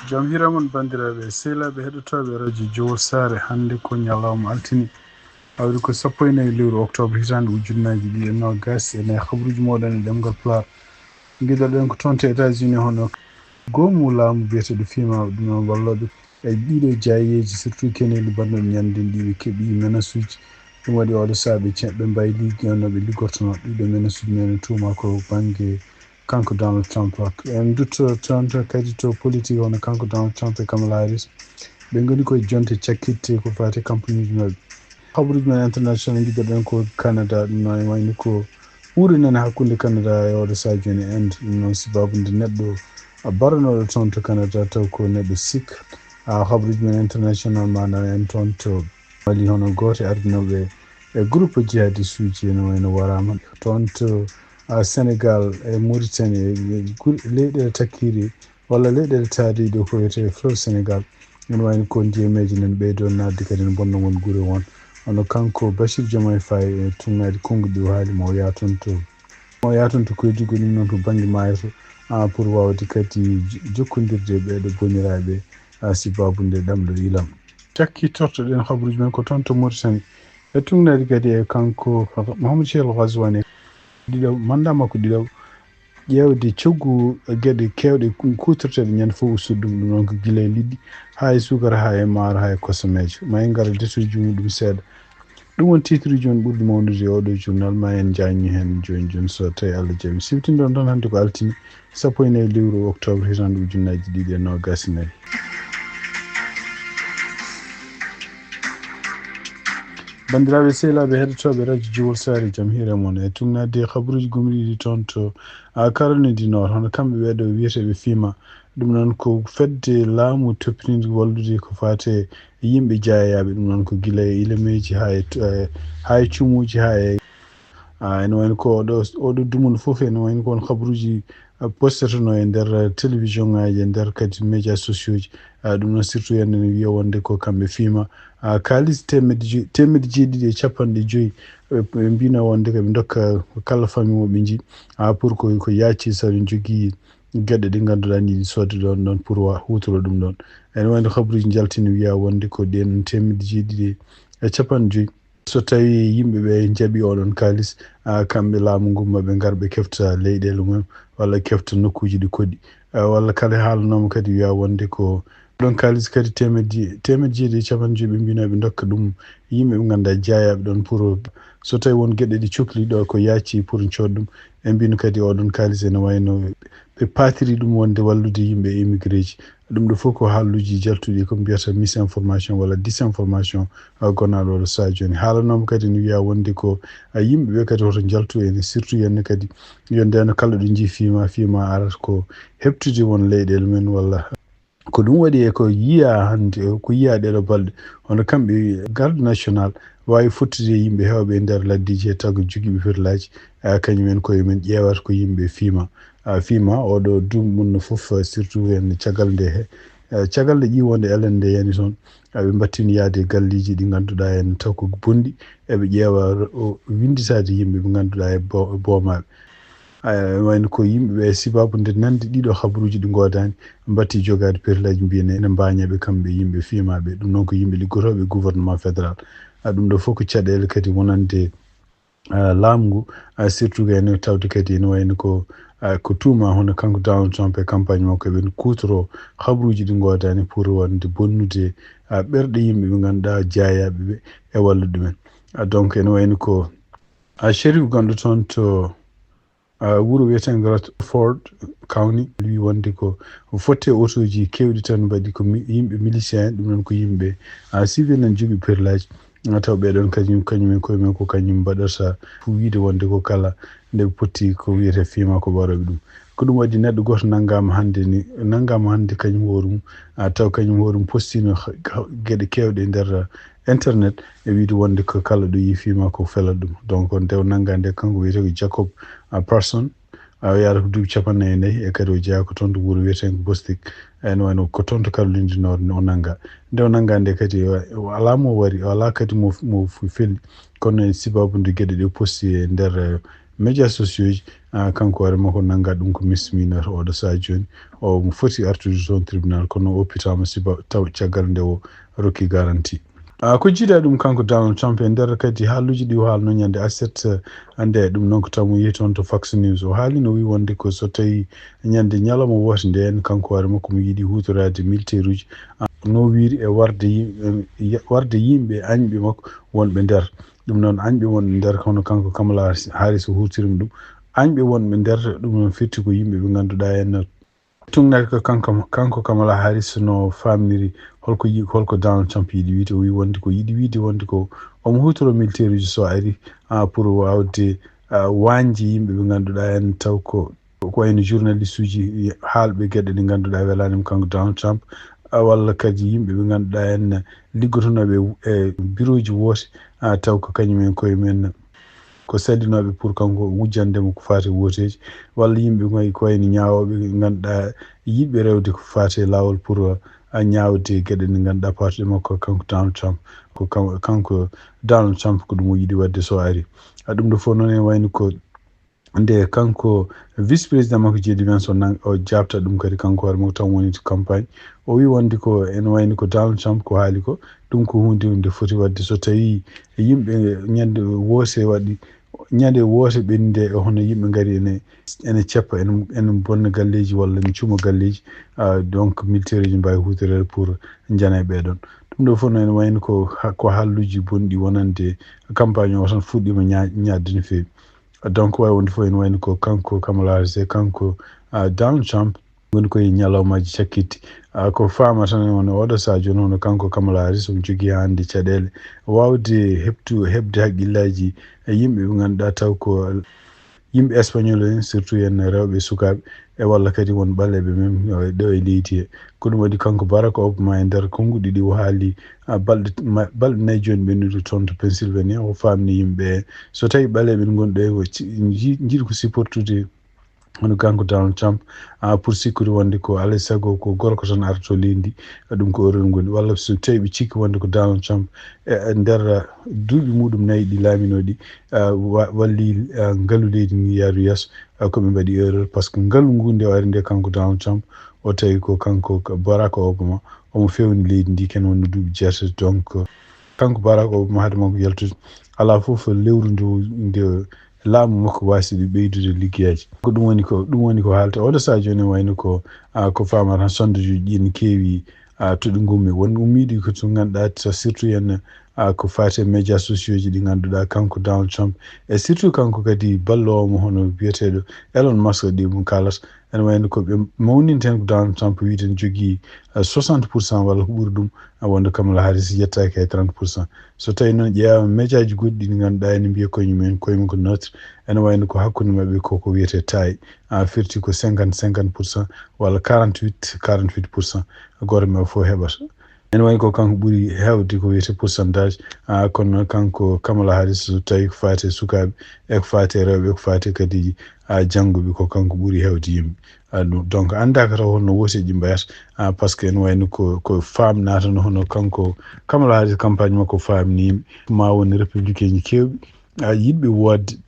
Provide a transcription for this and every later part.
Jam hiramon bandiraɓe sehilaɓe heɗotoɓe radio Jowol Sare hande ko ñalawma altini awri ko 14 lewru octobre hitande ujunnaji ɗiɗi e nogas ene habruji moɗon e ɗemgal Pulaar guiɗoɗen ko toon to États-Unis hono gomu laamu biyeteɗo FIMA ɗum noon walloɓe e ɗiɗo jayeji surtout keneli bannoɗe ñanden ɗi ɓe keeɓi menace uji ɗum waɗi oɗo saaha ɓe mbayi no ɓe liggortono ɗiɗo menace uji men tuma ko banggue kanko Donald Trump en dutto toon kadi to politique hono kanko Donald Trump e Kamala Harris ɓe goni koye jonte cakkitte ko fate campagne uji maɓɓe habruji men international jiɗoɗen ko Canada ɗum noon wayni ko ɓuuri nane hakkude Canada e oɗo saaha joni e Inde ɗum noon sababude neɗɗo baranoɗo toon to Canada taw ko neɗɗo Sikh habruji men international manam en toon to wali hono goto ardinoɓe e groupe jihadiste uji ene wayno warama toon to Sénégal e Mauritanie leyɗele takkiri walla leyɗele taariɗo ko wiyete fleuve Sénégal ene wayno ko ndiyameji nen ɓeydo nadde kadi ne bonna won guure won hono kanko Bachir Diomaye Faye e tungnaji konguɗi ɗi o haali mo ya toon to koydigo ɗum noon to banggue maayo to pour wawde kadi jokkodirde ɓeɗo boniraɓe sibabude ɗamɗo ilam cakki tortoɗen habruji men ko toon to Mauritanie e tungnaji kadi e kanko Mahamadou Cheikh Ghazouani ɗiɗo mandat makko ɗiɗo ƴewde coggu gueɗe kewɗe kutorteɗe ñande fof ussude ɗum noon ko guila e liɗɗi ha e sukara ha e maaro ha e kosameje ma en gara détoji muɗum seeɗa ɗum won titre joni ɓurɗi mawnude oɗo journal ma en jañi hen joni so tawi Allah jaaɓi siftinde ɗon hannde ko altini 14 lewru octobre hitande ujunnaji ɗiɗi e nogas e nayyi bandiraɓe sehilaɓe heɗotoɓe radio Jowol Sare jaam hiire moon e tugnade habruji gomriɗi toon to Caroline du Nord hono kamɓe ɓeɗo wiyeteɓe FIMA ɗum noon ko fedde laamu toppitinde wallude ko fate yimɓe jeeyaɓe ɗum noon ko guila e ilameji ha e cumuji ha e ene wayno ko oɗo dumunde foof ene wayno ko won habruji postetono e nder télévision ngaji e nder kadi médias sociaux ji ɗum noon surtout ene wiya wonde ko kamɓe FIMA kalis temedde jeeɗiɗi e capanɗe joyyi ɓe mbino wonde koɓe dokka kala famille mo ɓe jii pour ko yaaci saɗa jogui gueɗe ɗe ganduɗa ni ɗi sodde ɗon pour hutoro ɗum ɗon ene wayno habruji jaltini wiya wonde ko ɗen temedde jeeɗiɗi e capanɗe joyyi so tawi yimɓeɓe jaaɓi oɗon kalis kamɓe laamu ngu maɓe garɓe kefta leyɗele mum walla kefta nokkuji ɗi koɗi walla kala haalanoma kadi wiya wonde ko ɗon kalis kadi temedde jeeɗiɗi e capanɗe joyyi ɓe mbino ɓe dokka ɗum yimɓe ɓe ganduɗa jeeyaɓe ɗon pour so tawi won gueɗe ɗi cohli ɗo ko yaaci pour cood ɗum ɓe mbino kadi oɗon kalis ene wayno ɓe patiri ɗum wonde wallude yimɓe émigré ji ɗum ɗo fof ko haalluji jaltuɗi ko mbiyata misinformation walla disinformation gonaɗo oɗo saaha joni haalanoma kadi ne wiya wonde ko yimɓeɓe kadi hoto jaltu ene surtout henne kadi yo ndeno kala ɗo jii FIMA arata ko heptude won leyɗele men walla ko ɗum waɗi e ko yiya hande ko yiya ɗeɗo balɗe hono kamɓe garde national wawi fottude yimɓe hewɓe e nder laddiji he taw ko joguiɓe firlaji kañumen koye men ƴewata ko yimɓe FIMA oɗo dumunno foof surtout hen caggal nde he caggal nde ƴiwonde elen nde yani toon ɓe battini yaade e galleji ɗi ganduɗa hen taw ko bonɗi eɓe ƴeewa winditade yimɓe ɓe ganduɗa e boomaɓe wayno ko yimɓeɓe sibabude nande ɗiɗo habruji ɗi godani batti jogade perlaji mbiyen ene mbañaɓe kamɓe yimɓe FIMA ɓe ɗum noon ko yimɓe liggotoɓe gouvernement fédéral ɗum ɗo fof ko caɗele kadi wonande laamu ngu surtout ene tawde kadi ene wayno ko tuma hono kanko Donald Trump e campagne makko eɓen kutoro habruji ɗi godani pour wonde bonnude ɓerɗe yimɓe ɓe ganduɗa jeeyaɓeɓe e wallude men donc ene wayno ko Sherif gonɗo toon to wuro wiyeten Rutherford County wi wonde ko fotte autoji kewɗi tan mbaɗi ko yimɓe milicien ɗum noon ko yimɓe civil en jogui perlaji taw ɓeɗon kañumen koye men ko kañum mbaɗata wiide wonde ko kala nde potti ko wiyete FIMA ko ɓaroɓe ɗum ko ɗum waɗi neɗɗo goto naggama hande kañum hoore taw kañum hoore mum postino gueɗe kewɗe e nder internet e wiide wonde ko kala ɗo yi FIMA ko felat ɗum donc nde nagga nde kanko wiyete ko Jacob Person yaara ko duuɓi 49 e kadi o jeeya ko toon to wuuro wiyeten ko Bostik ene wayno ko toon to Caroline du Nord o nagga nde kadi ala mo wari ala kadi mo felli kono e sibabude gueɗe ɗe posti e nder médias sociaux ji kanko hoore makko nanga ɗum ko misdemeanor oɗo saha joni o mo foti artude toon tribunal kono o oppitama siba taw caggal nde o rokki garantie ko jiiɗa ɗum kanko Donald Trump e nder kadi haaluji ɗi o haalno ñande aset ande ɗum noon ko taw mo yehi toon to Fox News o haali no wi wonde ko so tawi ñande ñalawma woto nden kanko hoore makko mo yiiɗi hutorade militaire uji no wiiri e warde yimɓe añɓe makko wonɓe nder ɗum noon añɓe wonɓe nder kono kanko Kamala Harris hurtirimi ɗum añɓe wonɓe nder ɗum noon firti ko yimɓe ɓe ngannduɗaa en tugnaki ko kanko Kamala Harris no famniri holko Donald Trump yiɗi wiide o wi wonde ko yiɗi wiide wonde ko omo hutoro militaire uji so ari pour wawde wañde yimɓe ɓe ngannduɗaa en taw ko wayno journaliste uji haalɓe gueɗe ɗe ngannduɗaa welanima kanko Donald Trump walla kadi yimɓe ɓe ngannduɗaa en liggotonoɓe e bureau ji woote taw ko kañumen koye men ko sallinoɓe pour kanko wujjandemo ko fati woteji walla yimɓe goyi ko wayno ñawoɓe ngannduɗaa yiɗɓe rewde ko fati lawol pour ñawde gueɗe ɗe ngannduɗaa partude makko kanko Donald Trump kanko Donald Trump ko ɗum o yiɗi wadde so ari ɗum ɗo fof noon en wayno ko nde kanko vice président makko J.D. Vance o jabta ɗum kadi kanko hoore makko tan woni to campagne o wi wonde ko en wayno ko Donald Trump ko haali ko ɗum ko hunde nde foti wadde so tawi yimɓe ñande woose waɗi ñande woote ɓennde hono yimɓe ngari ene ceppa ene bonna galleji walla ene cuuma galleji donc militaire uji mbawi hutorede pour jana e ɓeɗon ɗum ɗo fof no ene wayno ko haalluji bonɗi wonande campagne o tan fuɗɗima ñadde no fewi donc wawi wonde fof ene wayno ko kanko Kamala Harris e kanko Donald Trump woni koye ñalawmaji cakkitти ko fama tan wona oɗo saha joni hono kanko Kamala Harris omo jogui hande caɗele wawde hebde haqqillaji yimɓe ɓe ngannduɗaa taw ko yimɓe espagnol en surtout en rewɓe sukaɓe e walla kadi won ɓaleɓe même ɗo e leydi he ko ɗum waɗi kanko Barack Obama e nder konguɗi ɗi o haali balɗe nayyi joni ɓennude toon to Pennsylvania o famni yimɓe so tawi ɓaleɓe gonɗo e jiiɗi ko supportude hono kanko Donald Trump pour sikkude wonde ko alay saago ko gorko tan arto leydi ɗum ko oron goni walla so tawi ɓe cikki wonde ko Donald Trump e nder duuɓi muɗum nayyi ɗi laaminoɗi walli ngaalu leydi ndi yaaru yeeso koɓe mbaɗi erreur par ce que ngaalu ngu nde o ari nde kanko Donald Trump o tawi ko kanko Barack Obama omo fewni leydi ndi ken wonno duuɓi jeetati donc kanko Barack Obama haade makko yaltude ala fof lewru nde laamu makko wasi ɓeydude liggeyaji ko ɗum woni ko haalta oɗo saha joni wayno ko famata tan sondage uji ɗi ne keewi to ɗi gummi won ummiɗi ko to ngannduɗaa surtout en ko fati e médias sociaux ji ɗi ngannduɗaa kanko Donald Trump e surtout kanko kadi ballowo hono biyeteɗo Elon Musk ɗi mo kalata ene wayno ko ɓe mawninta hen ko Donald Trump wiide ne jogui 60% walla ko ɓuuri ɗum wonde Kamala Harris yettaki hay 30% so tawi noon ƴeewa médias ji goɗɗi ɗi ngannduɗaa ene mbiya koyemumen ko neutre ene wayno ko hakkude mabɓe koko wiyete taille firti ko 50% walla 48% goto mabɓe fof heɓata ene wayno ko kanko ɓuuri hewde ko wiyete pourcentage kono noon kanko Kamala Harris so tawi ko fati e sukaɓe e ko fati e rewɓe ko fati kadi janggoɓe ko kanko ɓuuri hewde yimɓe donc andaka taw holno woteji mbayata par ce que ene wayno ko famnata hono kanko Kamala Harris campagne makko famni yimɓe ma woni républicain ji kewɓe yiɗɓe wodde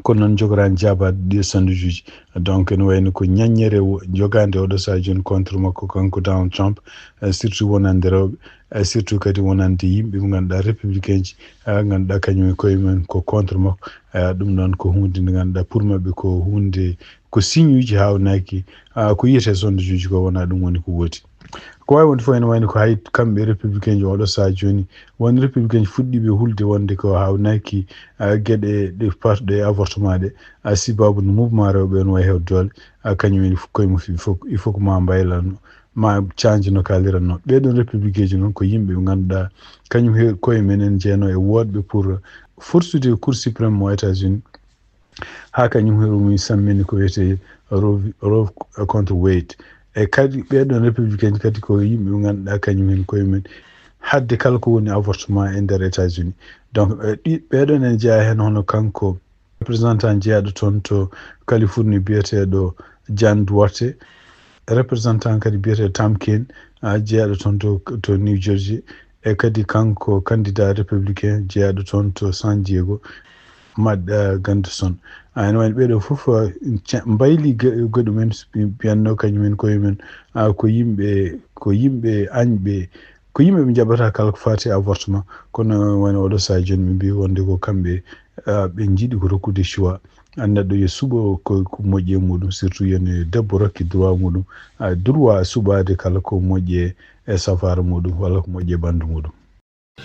kono noon jogorani jabade ɗi sondage uji donc ene wayno ko ñaññere jogade oɗo saha joni contre makko kanko Donald Trump surtout wonande rewɓe surtout kadi wonande yimɓe ɓe ngannduɗaa républicain ji ngannduɗaa kañumen koye men ko contre makko ɗum noon ko hunde nde ngannduɗaa pour maɓɓe ko hunde ko signe uji hawnaki ko yiyete sondage uji ko wona ɗum woni ko woodi ko wawi wonde fof ene wayno ko hay kamɓe républicain ji oɗo saha joni won républicain ji fuɗɗiɓe hulde wonde ko hawnaki gueɗe ɗe parɗe e avortement ɗe sibabu no mouvement rewɓe en wawi hewde doole kañumen koye mum il faut ko ma mbaylanno ma canji no kaliranno ɓeɗon républicain ji noon ko yimɓe ɓe ngannduɗaa kañum koye men en jeeno e wodɓe pour fortude cour suprême mo États-Unis ha kañum heɗum sammini ko wiyete Roe contre Wade e kadi ɓeɗon républicain ji kadi ko yimɓe ɓe ngannduɗaa kañumen koye men hadde kala ko woni avortement e nder États-Unis donc ɓeɗon en jeeya hen hono kanko représentant jeeyaɗo toon to Californie biyeteɗo Jan Duarte représentant kadi biyeteɗo Tom Kean jeeyaɗo toon to New Jersey e kadi kanko candidat républicain jeeyaɗo toon to San Diego Matt Gunderson an wayno ɓeɗo fof mbayli goɗɗum men mbiyanno kañumen koye men ko yimɓe añɓe ko yimɓe ɓe jaɓata kala ko fati avortement kono wayno oɗo saha joni ɓe mbi wonde ko kamɓe ɓe jiiɗi ko rokkude choix neɗɗo yo suɓo ko moƴƴi e muɗum surtout yone debbo rokki droit muɗum droit suɓade kala ko moƴƴi e safaro muɗum walla ko moƴƴi e ɓandu muɗum.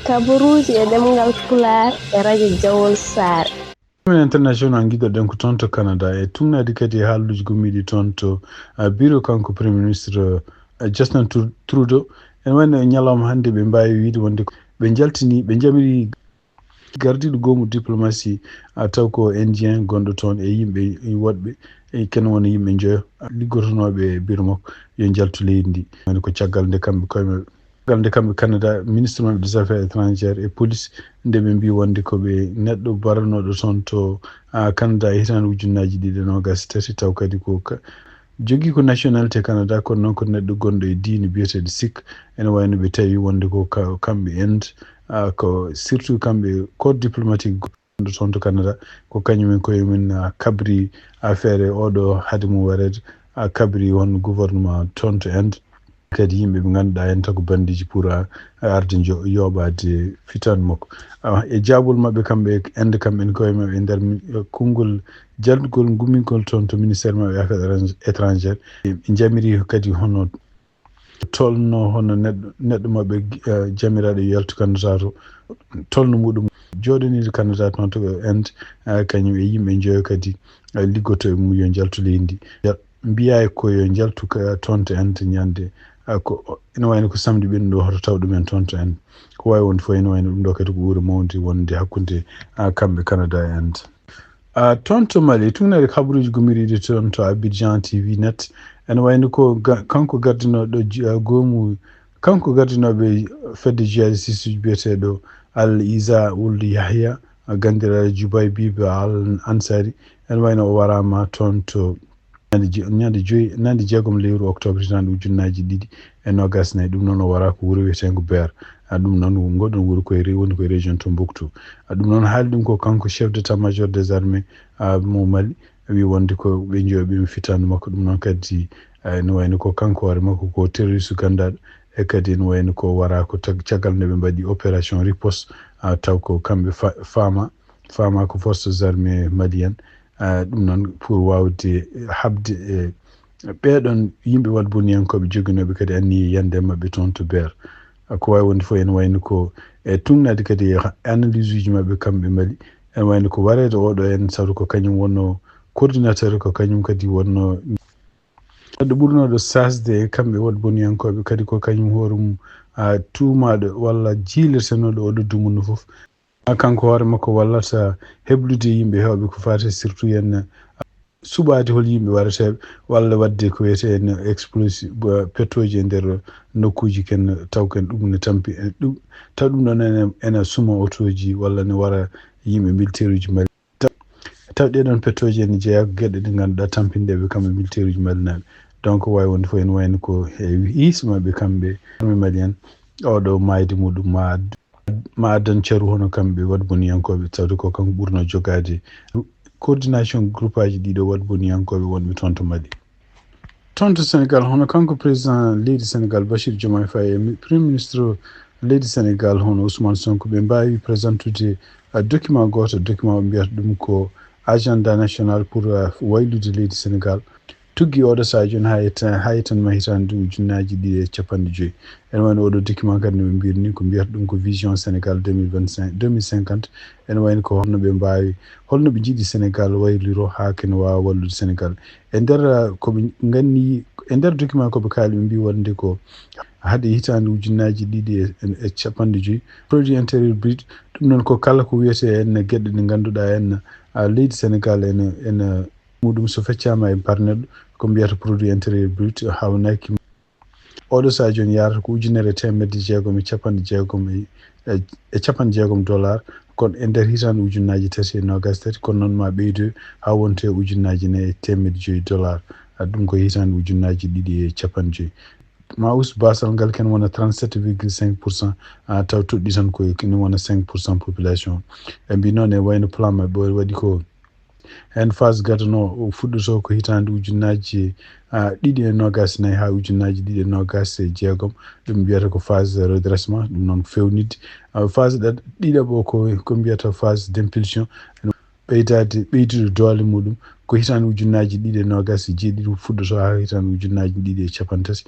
Kabaruji e ɗemngal Pulaar e radio Jawol Sare. International giɗoɗen ko toon to Canada e tumnade kadi e haalluji gommiɗi toon to bureau kanko premier ministre Justin Trudeau en wayno e ñalawma hannde ɓe mbawi wiide wonde ɓe jaltini ɓe jamiri gardiɗo goomu diplomatie taw ko indien gonɗo toon e yimɓe woɗɓe ken woni yimɓe joyo liggotonoɓe bureau makko yo jaltu leydi ndi woni ko caggal nde kamɓe Canada ministre maɓɓe des affaires étrangères et police nde ɓe mbi wonde koɓe neɗɗo baranoɗo toon to Canada hitande ujunnaji 2023 taw kadi ko jogui ko nationalité Canada kono noon ko neɗɗo gonɗo e diine biyeteɗo sikh ene wayno ɓe tawi wonde ko kamɓe Inde ko surtout kamɓe corps diplomatique gonɗo toon to Canada ko kañumen koyemen kabri affaire oɗo haade mum warede kabri won gouvernement toon to Inde kadi yimɓe ɓe ngannduɗa hen taw ko bandiji pour arde yoɓade fitandu makko e jaabol mabɓe kamɓe Inde kamɓe koye mabɓe e nder konngol jaldugol gummingol toon to ministére mabɓe affaires étrangére ɓe jamiri kadi hono tolno hono neɗɗo mabɓe jamiraɗo yaltu Canada to tolno muɗum joɗaniɗo Canada toon to Inde kañum e yimɓe joyo kadi liggoto e mum yo jaltu leydi ndi mbiya koyo jaltu toon to Inde ñande ko ina wayno ko samedi ɓenɗo hoto taw ɗumen toon to Inde ko wawi wonde fof ina wayno ɗum ɗo kadi ko ɓuuri mawde wonde hakkude kamɓe Canada e Inde toon to Mali tugnade habaruji gomiriɗi toon to Abidjan TV net ene wayno ko kanko gardinoɗo goomu kanko gardinoɓe fedde jihadiste uji biyeteɗo Al Isa Ould Yahya gandiraɗo Djoubay Biba Al Ansari ene wayno o warama toon to nande jeegom lewru octobre hitande ujunnaji 2024 ɗum noon o wara ko wuuro wiyetengo Beer ɗum noon goɗɗon wuuro woni koye région Tombouctou ɗum noon haali ɗum ko kanko chef d'état major des armées mo Mali wi wonde ko ɓe joɓimi fitandu makko ɗum noon kadi ne wayno ko kanko hoore makko ko terroriste gandaɗo e kadi ne wayno ko wara ko caggal nde ɓe mbaɗi opération riposte taw ko kamɓe fama ko forces armées malienne ɗum noon pour wawde habde e ɓeɗon yimɓe walboniyankoɓe joguinoɓe kadi anni yande mabɓe toon to Beer ko wawi wonde fof ene wayno ko e tugnade kadi e analyse uji mabɓe kamɓe Mali ene wayno ko warede oɗo en sabu ko kañum wonno coordinateur ko kañum kadi wonno neɗɗo ɓurnoɗo sasde kamɓe walboniyankoɓe kadi ko kañum hoore mum tumaɗo walla jiilirtenoɗo oɗo dumunno foof kanko hoore makko wallata heblude yimɓe hewɓe ko fate surtout yen suɓade hol yimɓe waɗateɓe walla wadde ko wiyete en explosive pettoji e nder nokkuji ken taw ken ɗum ne tampi taw ɗum ɗon ene suma autoji walla ne wara yimɓe militaire uji Mali taw ɗeɗon pettoji ene jeeya gueɗe ɗe ngannduɗa tampinɗeɓe kamɓe militaire uji malinaɓe donc wawi wonde fof ene wayno ko hismaɓe kamɓe armé malien oɗo mayde muɗum ma addan caru hono kamɓe walboniyankoɓe tawde ko kanko ɓurno jogade coordination groupe aji ɗiɗo walboniyankoɓe wonɓe toon to Mali toon to Sénégal hono kanko président leydi Sénégal Bachir Diomaye Faye e premier ministre leydi Sénégal hono Ousmane Sonko ɓe mbawi présentude document goto document ɓe mbiyata ɗum ko agenda national pour waylude leydi Sénégal tuggi oɗo saha joni ha yetanma hitande ujunnaji 2050 ene wayno oɗo document kadi no ɓe mbirni ko mbiyata ɗum ko vision Sénégal 2050 ene wayno ko holno ɓe mbawi holno ɓe jiiɗi Sénégal wayliro ha kene wawa wallude Sénégal e nder koɓe ganni e nder document koɓe kaali ɓe mbi wonde ko haade hitande ujunnaji 2050 produit intérieur brut ɗum noon ko kala ko wiyete en gueɗe ɗe ngannduɗa en leydi Sénégal ene muɗum so feccama e par neɗɗo ko mbiyata produit intérieur brut hawnaki oɗo saha joni yarata ko ujunere temedde jeegom e capanɗe jeegom dollar kono e nder hitande ujunnaji 323 kono noon ma ɓeydo ha wonte ujunnaji 4 e temedde joyyi dollar ɗum ko hitande ujunnaji 250 ma us basal ngal ken wona 37,5% taw toɗɗi tan ko ni wona 5% population e mbi noon e wayno plan mabɓe waɗi ko hen phase gatono o fuddoto ko hitande ujunnaji ɗiɗi e nogas nayi ha ujunnaji ɗiɗi e nogas e jeegom ɗum mbiyata ko phase redressement ɗum noon fewnidde phase ɗiɗaɓo ko mbiyata phase d' impulsion ɓeydude doole muɗum ko hitande ujunnaji ɗiɗi e nogas e jeeɗiɗi fuddoto ha hitande ujunnaji ɗiɗi e capantati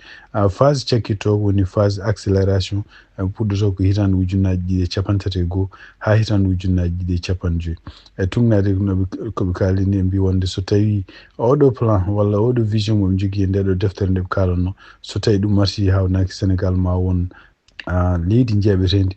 phase cakkitto woni phase accélération fuddoto ko hitande ujunnaji ɗiɗi e capantati e goho ha hitande ujunnaji ɗiɗi e capanɗe joyyi e tugnade koɓe kalini e mbi wonde so tawi oɗo plan walla oɗo vision moɓe jogui e ndeɗo deftere nde ɓe kalanno so tawi ɗum marsi hawnaki Sénégal ma won leydi jeeɓetendi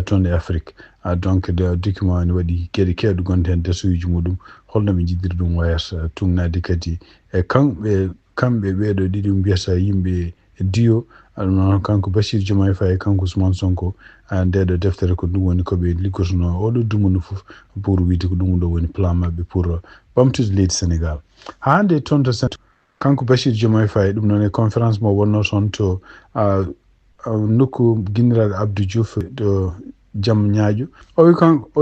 toon e Afrique donc document ne waɗi gueɗe kewɗe gonɗe hen dasuji muɗum holno ɓe jiddiri ɗum wayata tugnade kadi e kamɓe ɓeɗo ɗiɗi mbiyata yimɓe diyo ɗum noon kanko Bachir Diomaye Faye kanko Ousmane Sonko ndeɗo deftere ko ɗum woni koɓe liggotono oɗo dumunu foof pour wiide ko ɗum ɗo woni plan mabɓe pour ɓamtude leydi Sénégal hande toon to kanko Bachir Diomaye Faye ɗum noon e conférence mo wonno toon to nokku guinniraɗo Abdou Diouf to jaam ñaaƴo o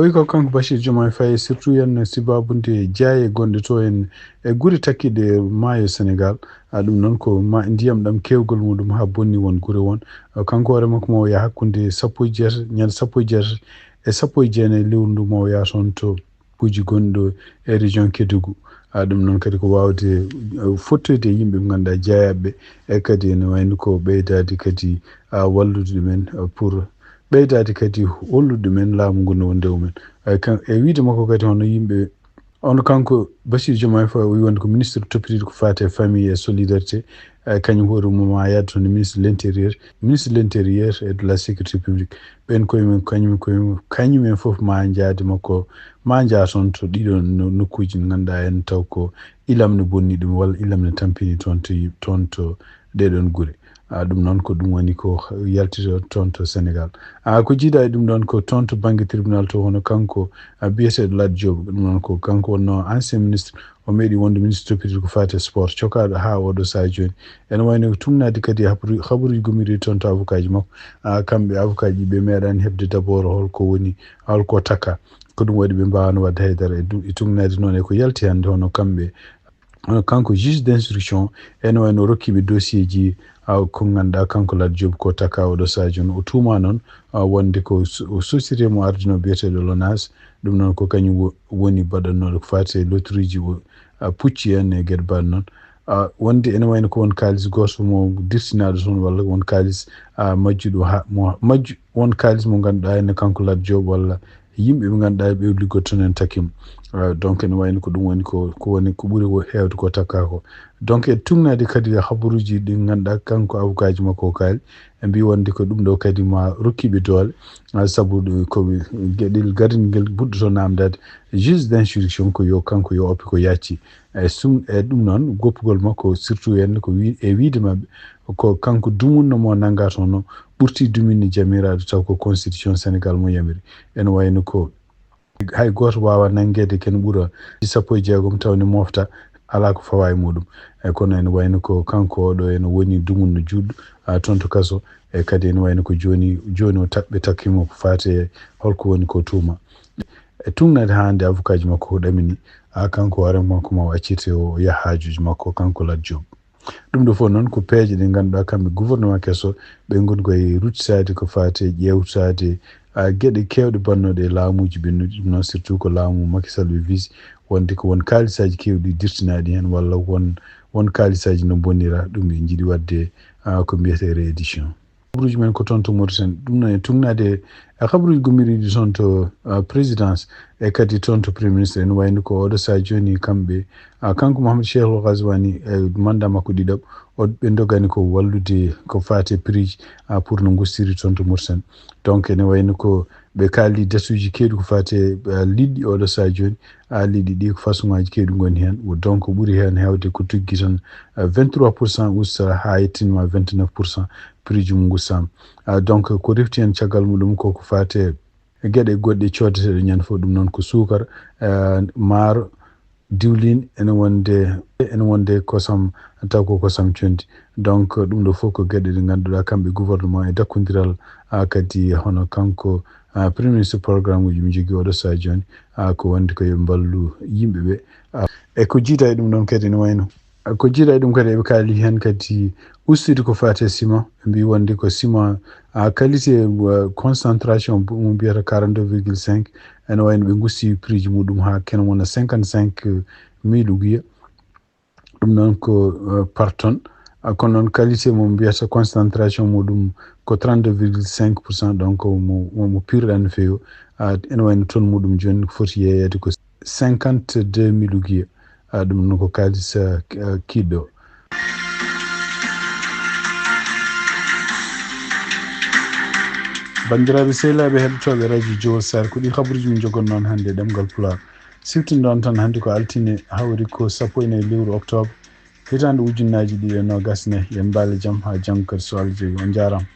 wi ko kanko Bachir Diomaye Faye surtout yen sibabunde jeeya gonɗe to en e guure takkiɗe maayo Sénégal ɗum noon ko ndiyam ɗam kewgol muɗum ha bonni won guure won kanko hoore makko mo yaha hakkude sappo e jeetati ñande sappo e jeetati e sappo e jeenayi lewru ndu mo yaha toon to kuuji gonɗo e région Kédougou ɗum noon kadi ko wawde fottoyde e yimɓe ɓe ganduɗa jeeyaɓeɓe e kadi ene wayno ko ɓeydade kadi wallude ɗumen pour ɓeydade kadi hollude ɗumen laamu ngu no ndew men e wiide makko kadi hono yimɓe ono kanko Bachir Diomaye Faye o wi wonde ko ministre toppitiɗo ko fate famille et solidarité kañum hoore mum ma yadde toon ministre de l' intérieur et de la sécurité publique ɓen koyemen kañumen foof ma jaade makko ma jaa toon to ɗiɗo nokkuji ɗi ganduɗa en taw ko ilam ne bonni ɗum walla ilam ne tampini toon to ɗeɗon guure ɗum noon ko ɗum woni ko yaltito toon to Sénégal ko jiiɗa e ɗum ɗon ko toon to banggue tribunal to hono kanko biyeteɗo Lat Diop ɗum noon ko kanko wonno ancien ministre o meeɗi wonde ministre toppitiɗo ko fate sport cokaɗo ha oɗo saha joni ene wayno ko tumnade kadi habaruji gommiri toon to avocat ji makko kamɓe avocat ji ɓe meeɗani hebde d' abord holko takka ko ɗum waɗi ɓe mbawano wadde haydara e tugnade noon e ko yalti hande hono kanko juge d' instruction ene wayno rokkiɓe dossier ji ko ganduɗa kanko Lat Diop ko takka oɗo saha joni o tuuma noon wonde ko société mo ardino biyeteɗo LONASE ɗum noon ko kañum woni baɗannoɗo ko fate loterie ji pucci en e gueɗe mbaɗ noon wonde ene wayno ko won kalis goto mo dirtinaɗo toon walla won kalis majjuɗo won kalis mo ganduɗa ene kanko Lat Diop walla yimɓe ɓe ganduɗa ɓe liggoto toon en takkimo donc ene wayno ko ɗum woni ko woni ko ɓuuri hewde ko takka ko donc e tugnade kadi habaruji ɗi ganduɗa kanko avocat ji makko o kaali e mbi wonde ko ɗum ɗo kadi ma rokkiɓe doole saabu koɓe gueɗel gardinguel budɗoto namdade juge d' instruction kanko yo oppe ko yacci e ɗum noon goppugol makko surtout henne ko wiide mabɓe ko kanko dumunno mo nangga toon no ɓurti duminne jamiraɗo taw ko constitution Sénégal mo yamiri ene wayno ko hay goto wawa nanguede ken ɓuura sappo e jeegom tawne mofta ala ko fawa e muɗum kono ene wayno ko kanko oɗo ene woni dumunno juɗɗo toon to kaso e kadi ene wayno ko joni o ɓe takkimo ko fate holko woni ko tuuma e tugnade hande avocat ji makko ko ɗamini kanko hoore makko ma o accirte o yaha hajuji makko kanko Lat Diop ɗum ɗo fof noon ko peeje ɗe ganduɗa kamɓe gouvernement kesso ɓe goni koye ruttitade ko fate ƴewtade gueɗe kewɗe bannoɗe e laamuji ɓennuɗi ɗum noon surtout ko laamu Macky Sall ɓe wiisi wonde ko won kalisaji kewɗi dirtinaɗi hen walla won kalisaji no bonnira ɗum ɓe jiiɗi wadde ko mbiyete réédition habaruji men ko toon to Mauritanie ɗum noon e tugnade habaruji gommiriɗi toon to présidence e kadi toon to premier ministre ene wayno ko oɗo saha joni kamɓe kanko Mouhamadou Cheikh Ghazouani e mandat makko ɗiɗaɓ ɓe dogani ko wallude ko fate prix pour no gustiri toon to Mauritanie donc ene wayno ko ɓe kaali datuji kewɗi ko fate liɗɗi oɗo saha joni liɗɗi ɗi ko façon ngaji kewɗi goni hen donc ɓuuri hen hewde ko tuggi tan 23% usta ha yettinma 29% prix ji mum gussama donc ko refti hen caggal muɗum koko fate gueɗe goɗɗe codateɗe ñande foof ɗum noon ko sukara maaro diwlin ene wonde kosam taw ko kosam condi donc ɗum ɗo fof ko gueɗe ɗe ganduɗa kamɓe gouvernement e dakkodiral kadi hono kanko premier ministre programme uji mi jogi oɗo sa joni ko wandi koye ballu yimɓeɓe e ko jiita e ɗum ɗon kadi ne wayno ko jiiɗa e ɗum kadi eɓe kaali hen kadi ustude ko fate ciment ɓe mbi wonde ko ciment qualité concentration mo mbiyata 42,5 ene wayno ɓe gusti prix ji muɗum ha kene wona 55 000 uguiya ɗum noon ko par tonne kono noon qualité mo mbiyata concentration muɗum ko 32,5%, donc mo pirɗan no feewi ene wayno tonne muɗum joni foti yeyede ko 52,000 uguiya ɗum noon ko kalis kiɗɗo. bandiraɓe sehilaɓe heɗotoɓe radio Jowol Sare ko ɗi habaruji min jogon noon hannde e ɗemgal Pulaar siftinde tan hannde ko altine hawri ko 14 lewru octobre hitande ujunnaji 2024 yen mbaale jaam ha janggo kadi so Allah jaaɓi on jarama.